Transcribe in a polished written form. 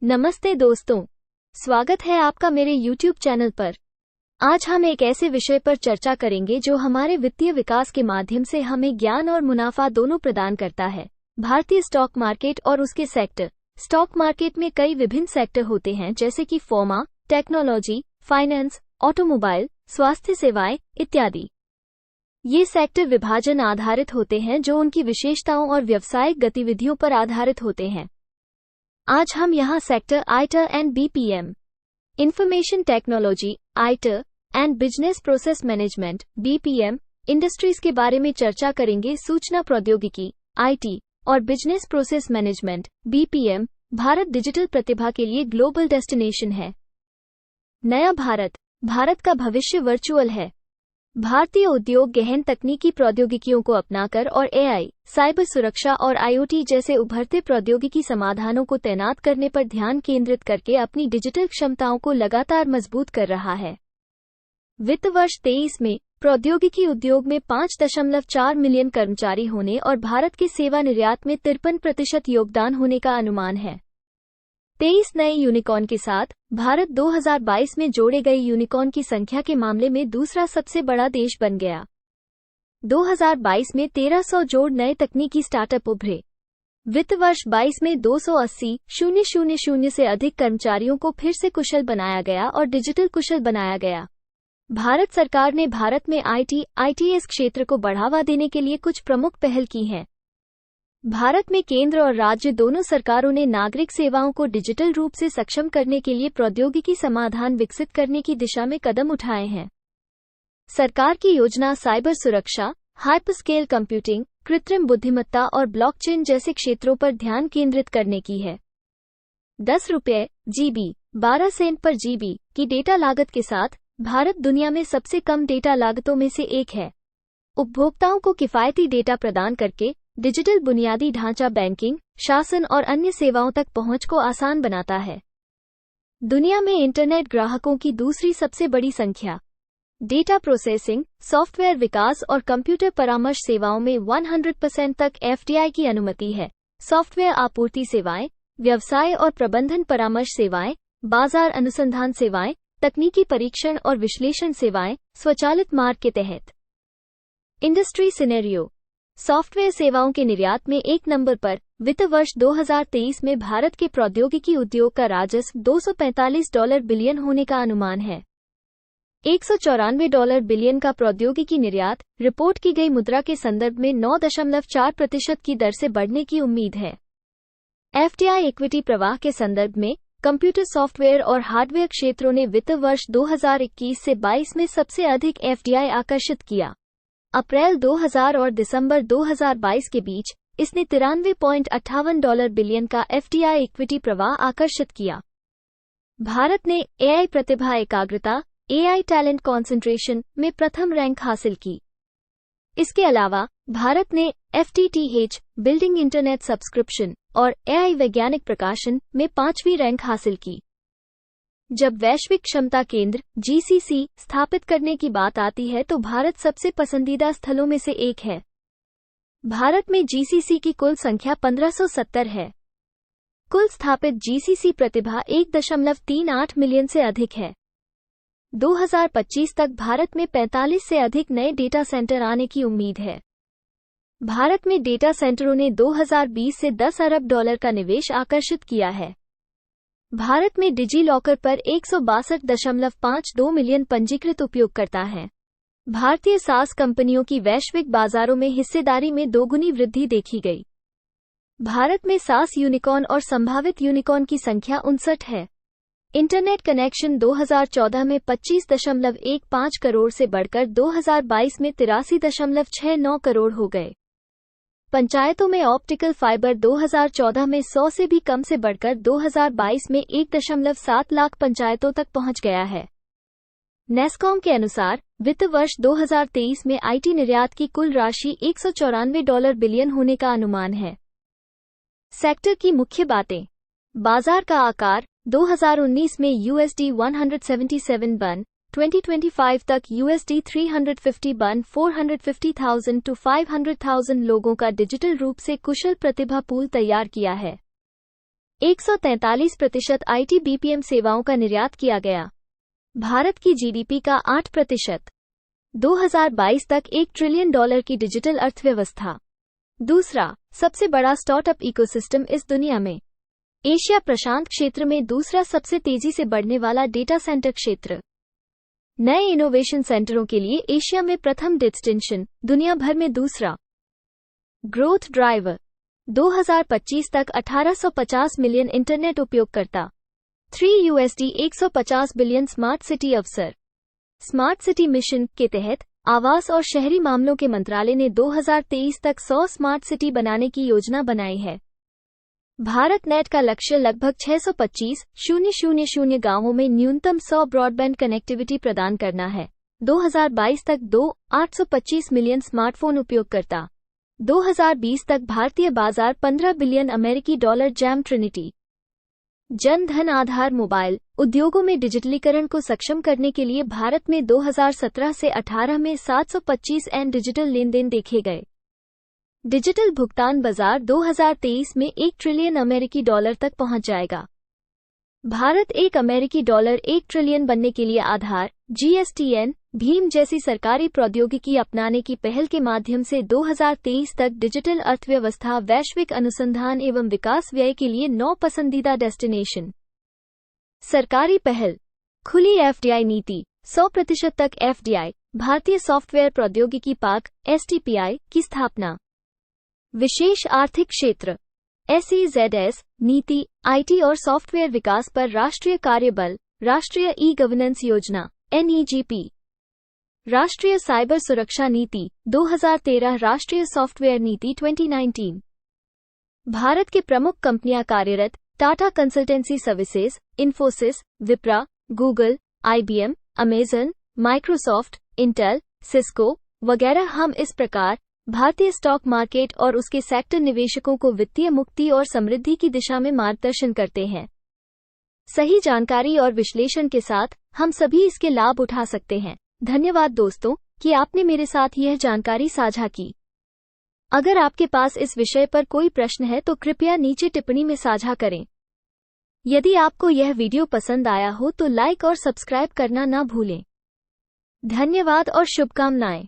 नमस्ते दोस्तों, स्वागत है आपका मेरे YouTube चैनल पर। आज हम एक ऐसे विषय पर चर्चा करेंगे जो हमारे वित्तीय विकास के माध्यम से हमें ज्ञान और मुनाफा दोनों प्रदान करता है। भारतीय स्टॉक मार्केट और उसके सेक्टर। स्टॉक मार्केट में कई विभिन्न सेक्टर होते हैं जैसे कि फार्मा, टेक्नोलॉजी, फाइनेंस, ऑटोमोबाइल, स्वास्थ्य सेवाएं इत्यादि। ये सेक्टर विभाजन आधारित होते हैं जो उनकी विशेषताओं और व्यावसायिक गतिविधियों पर आधारित होते हैं। आज हम यहाँ sector IT and BPM, information technology IT and business process management BPM industries के बारे में चर्चा करेंगे। सूचना प्रौद्योगिकी आईटी और business process management BPM. Bharat digital प्रतिभा के लिए ग्लोबल डेस्टिनेशन है। नया भारत का भविष्य वर्चुअल है। भारतीय उद्योग गहन तकनीकी प्रौद्योगिकियों को अपनाकर और एआई, साइबर सुरक्षा और आईओटी जैसे उभरते प्रौद्योगिकी समाधानों को तैनात करने पर ध्यान केंद्रित करके अपनी डिजिटल क्षमताओं को लगातार मजबूत कर रहा है। वित्त वर्ष 23 में प्रौद्योगिकी उद्योग में 5.4 मिलियन कर्मचारी होने और भारत के सेवा निर्यात में 53% योगदान होने का अनुमान है। 23 नए यूनिकॉर्न के साथ भारत 2022 में जोड़े गए यूनिकॉर्न की संख्या के मामले में दूसरा सबसे बड़ा देश बन गया। 2022 में 1300 जोड़ नए तकनीकी स्टार्टअप उभरे। वित्त वर्ष 22 में 280,000 से अधिक कर्मचारियों को फिर से कुशल बनाया गया और डिजिटल कुशल बनाया गया। भारत सरकार ने भारत में आईटीएस क्षेत्र को बढ़ावा देने के लिए कुछ प्रमुख पहल की हैं। भारत में केंद्र और राज्य दोनों सरकारों ने नागरिक सेवाओं को डिजिटल रूप से सक्षम करने के लिए प्रौद्योगिकी समाधान विकसित करने की दिशा में कदम उठाए हैं। सरकार की योजना साइबर सुरक्षा, हाइपरस्केल कंप्यूटिंग, कृत्रिम बुद्धिमत्ता और ब्लॉकचेन जैसे क्षेत्रों पर ध्यान केंद्रित करने की है। 10 रुपये जीबी 12 सेंट पर जीबी की डेटा लागत के साथ भारत दुनिया में सबसे कम डेटा लागतों में से एक है। उपभोक्ताओं को किफायती डेटा प्रदान करके डिजिटल बुनियादी ढांचा बैंकिंग, शासन और अन्य सेवाओं तक पहुंच को आसान बनाता है। दुनिया में इंटरनेट ग्राहकों की दूसरी सबसे बड़ी संख्या। डेटा प्रोसेसिंग, सॉफ्टवेयर विकास और कंप्यूटर परामर्श सेवाओं में 100% तक एफडीआई की अनुमति है। सॉफ्टवेयर आपूर्ति सेवाएं, व्यवसाय और प्रबंधन परामर्श सेवाएं, बाजार अनुसंधान सेवाएं, तकनीकी परीक्षण और विश्लेषण सेवाएं स्वचालित मार्ग के तहत। Industry scenario. सॉफ्टवेयर सेवाओं के निर्यात में एक नंबर पर। वित्त वर्ष 2023 में भारत के प्रौद्योगिकी उद्योग का राजस्व $245 बिलियन होने का अनुमान है। $194 बिलियन का प्रौद्योगिकी निर्यात रिपोर्ट की गई मुद्रा के संदर्भ में 9.4% की दर से बढ़ने की उम्मीद है। एफडीआई इक्विटी प्रवाह के संदर्भ में कंप्यूटर सॉफ्टवेयर और हार्डवेयर क्षेत्रों ने वित्त वर्ष 2021 से 22 में सबसे अधिक एफडीआई आकर्षित किया। अप्रैल 2000 और दिसंबर 2022 के बीच इसने $93.58 बिलियन का एफडीआई इक्विटी प्रवाह आकर्षित किया। भारत ने एआई प्रतिभा एकाग्रता एआई टैलेंट कॉन्सेंट्रेशन में प्रथम रैंक हासिल की। इसके अलावा भारत ने एफटीटीएच बिल्डिंग इंटरनेट सब्सक्रिप्शन और एआई वैज्ञानिक प्रकाशन में 5वीं रैंक हासिल की। जब वैश्विक क्षमता केंद्र जीसीसी स्थापित करने की बात आती है तो भारत सबसे पसंदीदा स्थलों में से एक है। भारत में जीसीसी की कुल संख्या 1570 है। कुल स्थापित जीसीसी प्रतिभा 1.38 मिलियन से अधिक है। 2025 तक भारत में 45 से अधिक नए डेटा सेंटर आने की उम्मीद है। भारत में डेटा सेंटरों ने 2020 से $10 अरब का निवेश आकर्षित किया है। भारत में डिजी लॉकर पर 162.52 मिलियन पंजीकृत उपयोगकर्ता हैं। भारतीय सास कंपनियों की वैश्विक बाजारों में हिस्सेदारी में दोगुनी वृद्धि देखी गई। भारत में सास यूनिकॉर्न और संभावित यूनिकॉर्न की संख्या 59 है। इंटरनेट कनेक्शन 2014 में 25.15 करोड़ से बढ़कर 2022 में 83.69 करोड़ हो गए। पंचायतों में ऑप्टिकल फाइबर 2014 में 100 से भी कम से बढ़कर 2022 में 1.7 लाख पंचायतों तक पहुंच गया है। नेस्कॉम के अनुसार वित्त वर्ष 2023 में आईटी निर्यात की कुल राशि $194 बिलियन होने का अनुमान है। सेक्टर की मुख्य बातें। बाजार का आकार 2019 में $177 बन 2025 तक $350 बन 450,000 to 500,000 लोगों का डिजिटल रूप से कुशल प्रतिभा पूल तैयार किया है। 143% IT BPM सेवाओं का निर्यात किया गया। भारत की जीडीपी का 8%। 2022 तक $1 ट्रिलियन की डिजिटल अर्थव्यवस्था। दूसरा सबसे बड़ा स्टार्टअप इकोसिस्टम इस दुनिया में। एशिया प्रशांत क्षेत्र में दूसरा सबसे तेजी से बढ़ने वाला डेटा सेंटर क्षेत्र। नए इनोवेशन सेंटरों के लिए एशिया में प्रथम डेस्टिनेशन, दुनिया भर में दूसरा। ग्रोथ ड्राइवर 2025 तक 1850 मिलियन इंटरनेट उपयोगकर्ता। $3 150 बिलियन स्मार्ट सिटी अवसर। स्मार्ट सिटी मिशन के तहत आवास और शहरी मामलों के मंत्रालय ने 2023 तक 100 स्मार्ट सिटी बनाने की योजना बनाई है। भारत नेट का लक्ष्य लगभग 625,000 गांवों में न्यूनतम 100 ब्रॉडबैंड कनेक्टिविटी प्रदान करना है। 2022 तक 825 मिलियन स्मार्टफोन उपयोगकर्ता। 2020 तक भारतीय बाजार $15 बिलियन अमेरिकी dollar. Jam Trinity Jan Dhan आधार मोबाइल उद्योगों में डिजिटलीकरण को सक्षम करने के लिए भारत में 2017 से 18 में 725 एन डिजिटल लेन देन देखे गए। डिजिटल भुगतान बाजार 2023 में $1 ट्रिलियन अमेरिकी डॉलर तक पहुंच जाएगा। भारत $1 ट्रिलियन बनने के लिए आधार, GSTN, भीम जैसी सरकारी प्रौद्योगिकी अपनाने की पहल के माध्यम से 2023 तक डिजिटल अर्थव्यवस्था वैश्विक अनुसंधान एवं विकास व्यय के लिए 9 पसंदीदा डेस्टिनेशन। सरकारी पहल, खुली FDI नीति, 100% तक FDI, भारतीय सॉफ्टवेयर प्रौद्योगिकी पार्क STPI की स्थापना। विशेष आर्थिक क्षेत्र SEZS नीति, IT और सॉफ्टवेयर विकास पर राष्ट्रीय कार्यबल, राष्ट्रीय ई-गवर्नेंस योजना NEGP। राष्ट्रीय साइबर सुरक्षा नीति 2013, राष्ट्रीय सॉफ्टवेयर नीति 2019। भारत के प्रमुख कंपनियां कार्यरत, Tata consultancy services, Infosys, Wipro, Google, IBM, Amazon, Microsoft, Intel, Cisco वगैरह। हम इस प्रकार भारतीय स्टॉक मार्केट और उसके सेक्टर निवेशकों को वित्तीय मुक्ति और समृद्धि की दिशा में मार्गदर्शन करते हैं। सही जानकारी और विश्लेषण के साथ हम सभी इसके लाभ उठा सकते हैं। धन्यवाद दोस्तों कि आपने मेरे साथ यह जानकारी साझा की। अगर आपके पास इस विषय पर कोई प्रश्न है तो कृपया नीचे टिप्पणी में साझा करें। यदि आपको यह वीडियो पसंद आया हो तो लाइक और सब्सक्राइब करना ना भूलें। धन्यवाद और शुभकामनाएं।